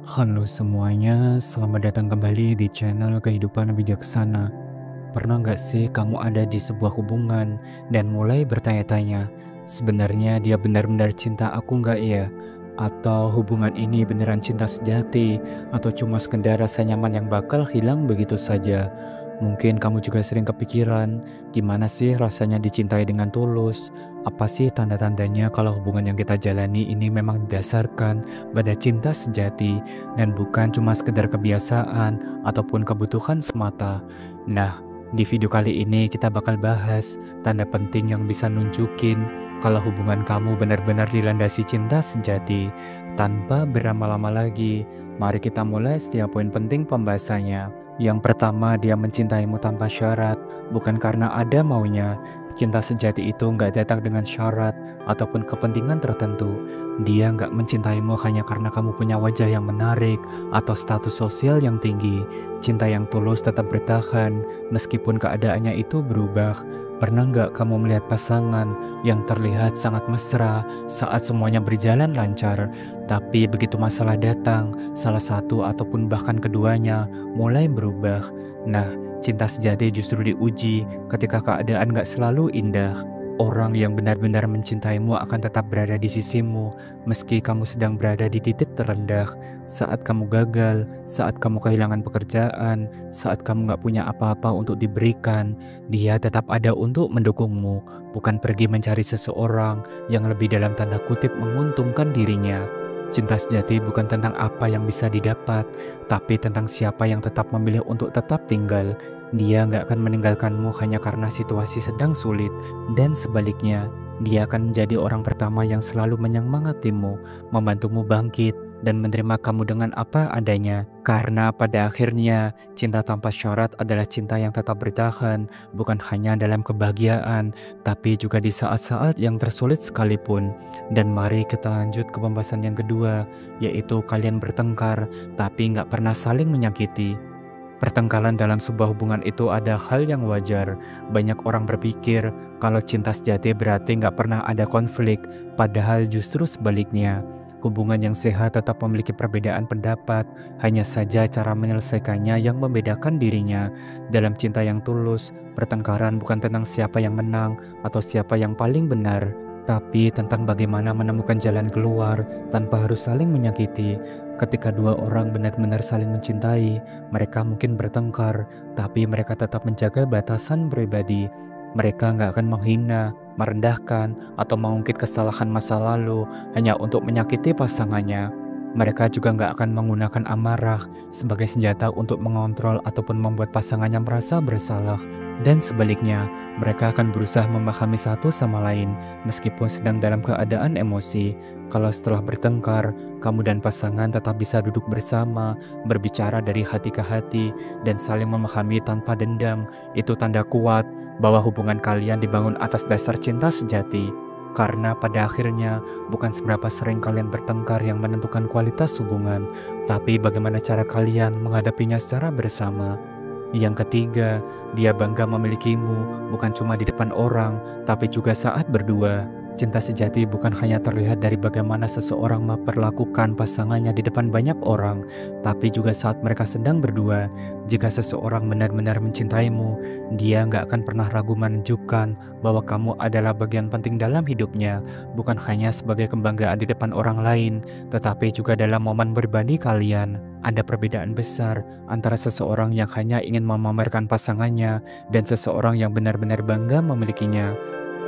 Halo semuanya, selamat datang kembali di channel Kehidupan Bijaksana. Pernah nggak sih kamu ada di sebuah hubungan dan mulai bertanya-tanya, sebenarnya dia benar-benar cinta aku nggak ya? Atau hubungan ini beneran cinta sejati? Atau cuma sekedar rasa nyaman yang bakal hilang begitu saja? Mungkin kamu juga sering kepikiran, gimana sih rasanya dicintai dengan tulus? Apa sih tanda-tandanya kalau hubungan yang kita jalani ini memang didasarkan pada cinta sejati dan bukan cuma sekedar kebiasaan ataupun kebutuhan semata? Nah, di video kali ini kita bakal bahas tanda penting yang bisa nunjukin kalau hubungan kamu benar-benar dilandasi cinta sejati. Tanpa berlama-lama lagi, mari kita mulai setiap poin penting pembahasannya. Yang pertama, dia mencintaimu tanpa syarat, bukan karena ada maunya. Cinta sejati itu nggak datang dengan syarat ataupun kepentingan tertentu. Dia nggak mencintaimu hanya karena kamu punya wajah yang menarik atau status sosial yang tinggi. Cinta yang tulus tetap bertahan meskipun keadaannya itu berubah. Pernah nggak kamu melihat pasangan yang terlihat sangat mesra saat semuanya berjalan lancar, tapi begitu masalah datang, salah satu ataupun bahkan keduanya mulai berubah? Nah, cinta sejati justru diuji ketika keadaan nggak selalu indah. Orang yang benar-benar mencintaimu akan tetap berada di sisimu, meski kamu sedang berada di titik terendah. Saat kamu gagal, saat kamu kehilangan pekerjaan, saat kamu nggak punya apa-apa untuk diberikan, dia tetap ada untuk mendukungmu, bukan pergi mencari seseorang yang lebih dalam tanda kutip menguntungkan dirinya. Cinta sejati bukan tentang apa yang bisa didapat, tapi tentang siapa yang tetap memilih untuk tetap tinggal. Dia nggak akan meninggalkanmu hanya karena situasi sedang sulit, dan sebaliknya, dia akan menjadi orang pertama yang selalu menyemangatimu, membantumu bangkit, dan menerima kamu dengan apa adanya. Karena pada akhirnya, cinta tanpa syarat adalah cinta yang tetap bertahan, bukan hanya dalam kebahagiaan, tapi juga di saat-saat yang tersulit sekalipun. Dan mari kita lanjut ke pembahasan yang kedua, yaitu kalian bertengkar, tapi nggak pernah saling menyakiti. Pertengkaran dalam sebuah hubungan itu ada hal yang wajar. Banyak orang berpikir kalau cinta sejati berarti nggak pernah ada konflik, padahal justru sebaliknya. Hubungan yang sehat tetap memiliki perbedaan pendapat, hanya saja cara menyelesaikannya yang membedakan dirinya. Dalam cinta yang tulus, pertengkaran bukan tentang siapa yang menang atau siapa yang paling benar, tapi tentang bagaimana menemukan jalan keluar tanpa harus saling menyakiti. Ketika dua orang benar-benar saling mencintai, mereka mungkin bertengkar, tapi mereka tetap menjaga batasan pribadi. Mereka nggak akan menghina, merendahkan, atau mengungkit kesalahan masa lalu hanya untuk menyakiti pasangannya. Mereka juga nggak akan menggunakan amarah sebagai senjata untuk mengontrol ataupun membuat pasangannya merasa bersalah. Dan sebaliknya, mereka akan berusaha memahami satu sama lain meskipun sedang dalam keadaan emosi. Kalau setelah bertengkar, kamu dan pasangan tetap bisa duduk bersama, berbicara dari hati ke hati, dan saling memahami tanpa dendam, itu tanda kuat bahwa hubungan kalian dibangun atas dasar cinta sejati. Karena pada akhirnya, bukan seberapa sering kalian bertengkar yang menentukan kualitas hubungan, tapi bagaimana cara kalian menghadapinya secara bersama. Yang ketiga, dia bangga memilikimu bukan cuma di depan orang, tapi juga saat berdua. Cinta sejati bukan hanya terlihat dari bagaimana seseorang memperlakukan pasangannya di depan banyak orang, tapi juga saat mereka sedang berdua. Jika seseorang benar-benar mencintaimu, dia nggak akan pernah ragu menunjukkan bahwa kamu adalah bagian penting dalam hidupnya, bukan hanya sebagai kebanggaan di depan orang lain, tetapi juga dalam momen berbagi kalian. Ada perbedaan besar antara seseorang yang hanya ingin memamerkan pasangannya dan seseorang yang benar-benar bangga memilikinya.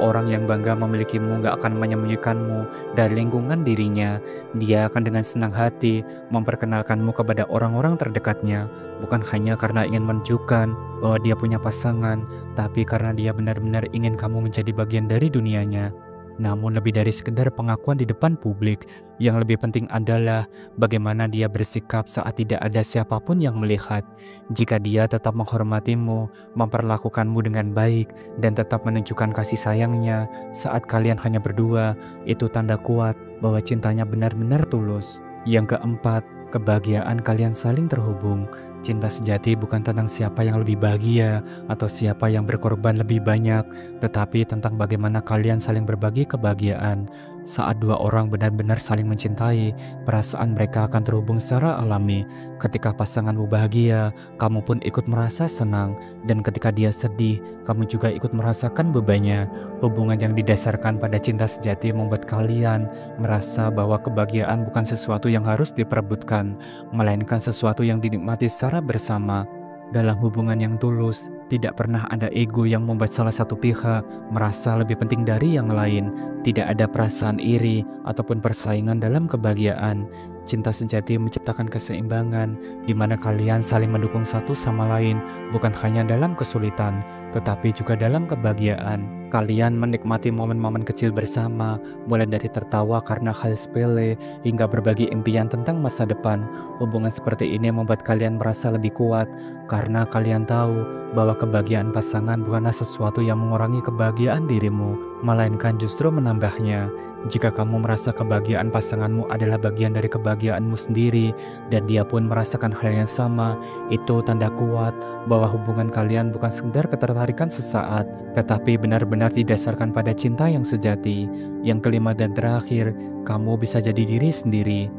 Orang yang bangga memilikimu gak akan menyembunyikanmu dari lingkungan dirinya. Dia akan dengan senang hati memperkenalkanmu kepada orang-orang terdekatnya, bukan hanya karena ingin menunjukkan bahwa dia punya pasangan, tapi karena dia benar-benar ingin kamu menjadi bagian dari dunianya. Namun lebih dari sekedar pengakuan di depan publik, yang lebih penting adalah bagaimana dia bersikap saat tidak ada siapapun yang melihat. Jika dia tetap menghormatimu, memperlakukanmu dengan baik, dan tetap menunjukkan kasih sayangnya saat kalian hanya berdua, itu tanda kuat bahwa cintanya benar-benar tulus. Yang keempat, kebahagiaan kalian saling terhubung. Cinta sejati bukan tentang siapa yang lebih bahagia atau siapa yang berkorban lebih banyak, tetapi tentang bagaimana kalian saling berbagi kebahagiaan. Saat dua orang benar-benar saling mencintai, perasaan mereka akan terhubung secara alami. Ketika pasanganmu bahagia, kamu pun ikut merasa senang, dan ketika dia sedih, kamu juga ikut merasakan bebannya. Hubungan yang didasarkan pada cinta sejati membuat kalian merasa bahwa kebahagiaan bukan sesuatu yang harus diperebutkan, melainkan sesuatu yang dinikmati secara bersama. Dalam hubungan yang tulus, tidak pernah ada ego yang membuat salah satu pihak merasa lebih penting dari yang lain. Tidak ada perasaan iri ataupun persaingan dalam kebahagiaan. Cinta sejati menciptakan keseimbangan di mana kalian saling mendukung satu sama lain, bukan hanya dalam kesulitan, tetapi juga dalam kebahagiaan. Kalian menikmati momen-momen kecil bersama, mulai dari tertawa karena hal sepele hingga berbagi impian tentang masa depan. Hubungan seperti ini membuat kalian merasa lebih kuat karena kalian tahu bahwa kebahagiaan pasangan bukanlah sesuatu yang mengurangi kebahagiaan dirimu, melainkan justru menambahnya. Jika kamu merasa kebahagiaan pasanganmu adalah bagian dari kebahagiaanmu sendiri dan dia pun merasakan hal yang sama, itu tanda kuat bahwa hubungan kalian bukan sekedar ketertarikan sesaat, tetapi benar-benar didasarkan pada cinta yang sejati. Yang kelima dan terakhir, kamu bisa jadi diri sendiri.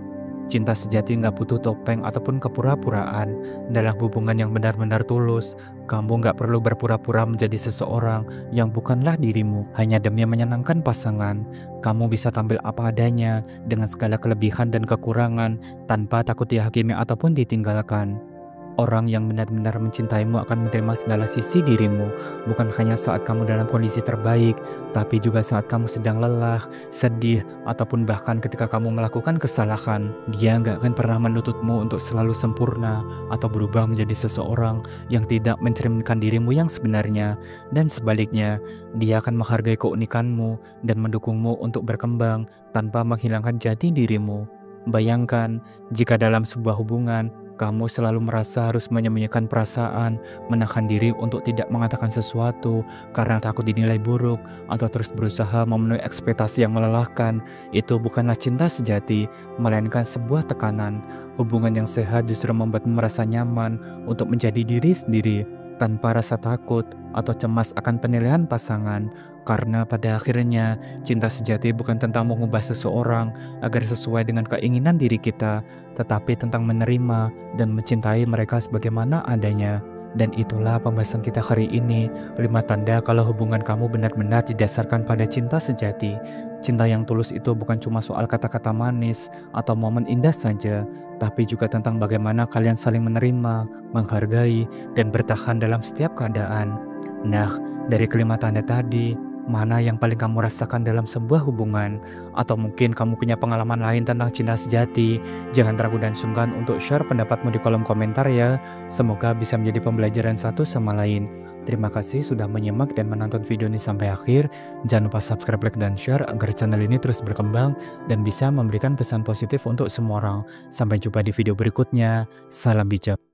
Cinta sejati nggak butuh topeng ataupun kepura-puraan. Dalam hubungan yang benar-benar tulus, kamu nggak perlu berpura-pura menjadi seseorang yang bukanlah dirimu hanya demi menyenangkan pasangan. Kamu bisa tampil apa adanya dengan segala kelebihan dan kekurangan tanpa takut dihakimi ataupun ditinggalkan. Orang yang benar-benar mencintaimu akan menerima segala sisi dirimu, bukan hanya saat kamu dalam kondisi terbaik, tapi juga saat kamu sedang lelah, sedih, ataupun bahkan ketika kamu melakukan kesalahan. Dia nggak akan pernah menuntutmu untuk selalu sempurna atau berubah menjadi seseorang yang tidak mencerminkan dirimu yang sebenarnya. Dan sebaliknya, dia akan menghargai keunikanmu dan mendukungmu untuk berkembang tanpa menghilangkan jati dirimu. Bayangkan, jika dalam sebuah hubungan, kamu selalu merasa harus menyembunyikan perasaan, menahan diri untuk tidak mengatakan sesuatu karena takut dinilai buruk, atau terus berusaha memenuhi ekspektasi yang melelahkan. Itu bukanlah cinta sejati, melainkan sebuah tekanan. Hubungan yang sehat justru membuatmu merasa nyaman untuk menjadi diri sendiri, tanpa rasa takut atau cemas akan penilaian pasangan. Karena pada akhirnya, cinta sejati bukan tentang mengubah seseorang agar sesuai dengan keinginan diri kita, tetapi tentang menerima dan mencintai mereka sebagaimana adanya. Dan itulah pembahasan kita hari ini, 5 tanda kalau hubungan kamu benar-benar didasarkan pada cinta sejati. Cinta yang tulus itu bukan cuma soal kata-kata manis atau momen indah saja, tapi juga tentang bagaimana kalian saling menerima, menghargai, dan bertahan dalam setiap keadaan. Nah, dari kelima tanda tadi, mana yang paling kamu rasakan dalam sebuah hubungan? Atau mungkin kamu punya pengalaman lain tentang cinta sejati? Jangan ragu dan sungkan untuk share pendapatmu di kolom komentar ya. Semoga bisa menjadi pembelajaran satu sama lain. Terima kasih sudah menyimak dan menonton video ini sampai akhir. Jangan lupa subscribe, like, dan share agar channel ini terus berkembang dan bisa memberikan pesan positif untuk semua orang. Sampai jumpa di video berikutnya. Salam bijak.